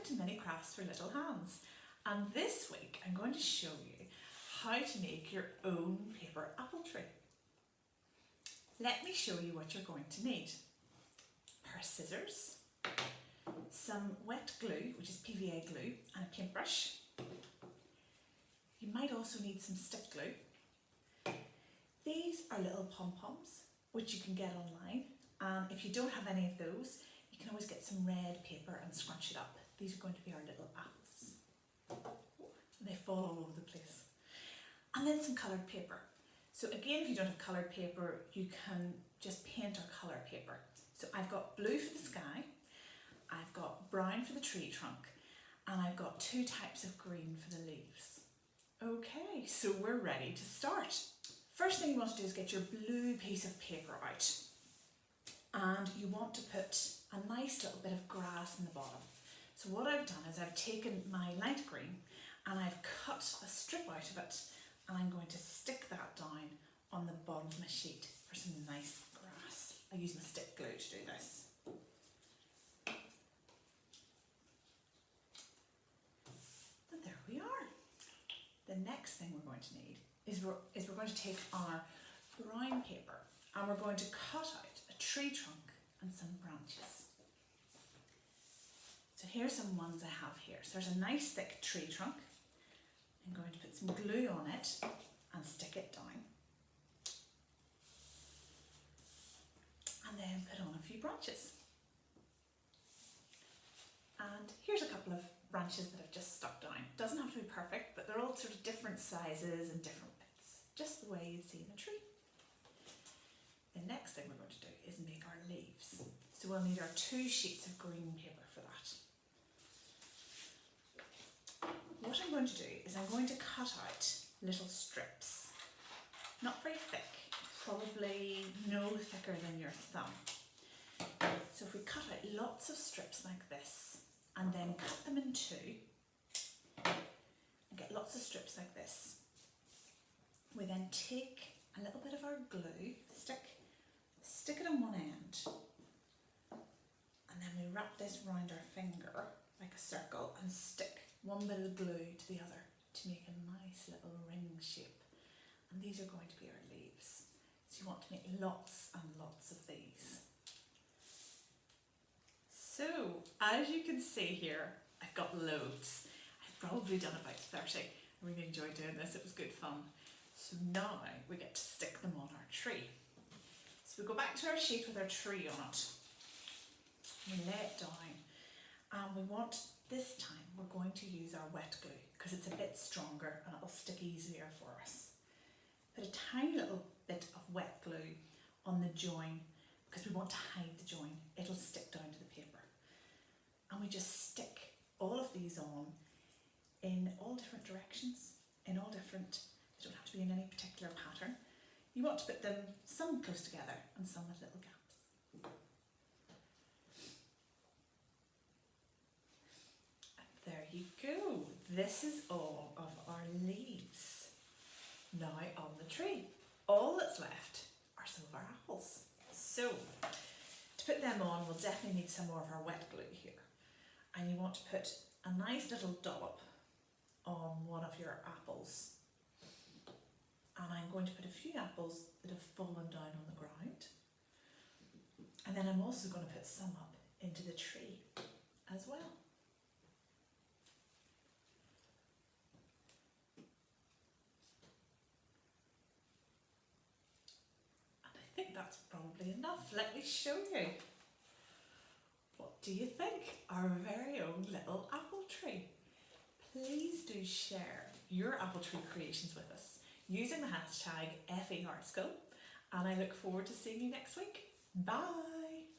welcome to Mini Crafts for Little Hands, and this week I'm going to show you how to make your own paper apple tree. Let me show you what you're going to need. A pair of scissors, some wet glue, which is PVA glue, and a paintbrush. You might also need some stick glue. These are little pom-poms, which you can get online, and if you don't have any of those, you can always get some red paper and scrunch it up. These are going to be our little apples. They fall all over the place. And then some coloured paper. So again, if you don't have coloured paper, you can just paint or colour paper. So I've got blue for the sky, I've got brown for the tree trunk, and I've got two types of green for the leaves. Okay, so we're ready to start. First thing you want to do is get your blue piece of paper out. And you want to put a nice little bit of grass in the bottom. So what I've done is I've taken my light green and I've cut a strip out of it, and I'm going to stick that down on the bottom of my sheet for some nice grass. I use my stick glue to do this. And there we are. The next thing we're going to need is we're going to take our brown paper and we're going to cut out a tree trunk and some branches. So here's some ones I have here. So there's a nice thick tree trunk. I'm going to put some glue on it and stick it down. And then put on a few branches. And here's a couple of branches that I've just stuck down. Doesn't have to be perfect, but they're all sort of different sizes and different widths, just the way you'd see in a tree. The next thing we're going to do is make our leaves. So we'll need our 2 sheets of green paper for that. What I'm going to do is I'm going to cut out little strips. Not very thick, probably no thicker than your thumb. So if we cut out lots of strips like this and then cut them in 2 and get lots of strips like this, we then take a little bit of our glue stick it on one end, and then we wrap this round our finger like a circle and stick one bit of glue to the other to make a nice little ring shape. And these are going to be our leaves. So you want to make lots and lots of these. So as you can see here, I've got loads. I've probably done about 30. I really enjoyed doing this, it was good fun. So now we get to stick them on our tree. So we go back to our sheet with our tree on it. We lay it down, and we want, this time we're going to use our wet glue because it's a bit stronger and it'll stick easier for us. Put a tiny little bit of wet glue on the join because we want to hide the join. It'll stick down to the paper. And we just stick all of these on in all different directions, in all different, they don't have to be in any particular pattern. You want to put them some close together and some with little gaps. And there you go. This is all of our leaves. Now on the tree. All that's left are some of our apples. So to put them on, we'll definitely need some more of our wet glue here. And you want to put a nice little dollop on one of your apples. And I'm going to put a few apples that have fallen down on the ground. And then I'm also going to put some up into the tree as well. And I think that's probably enough. Let me show you. What do you think? Our very own little apple tree. Please do share your apple tree creations with us using the hashtag FEArtschool, and I look forward to seeing you next week. Bye!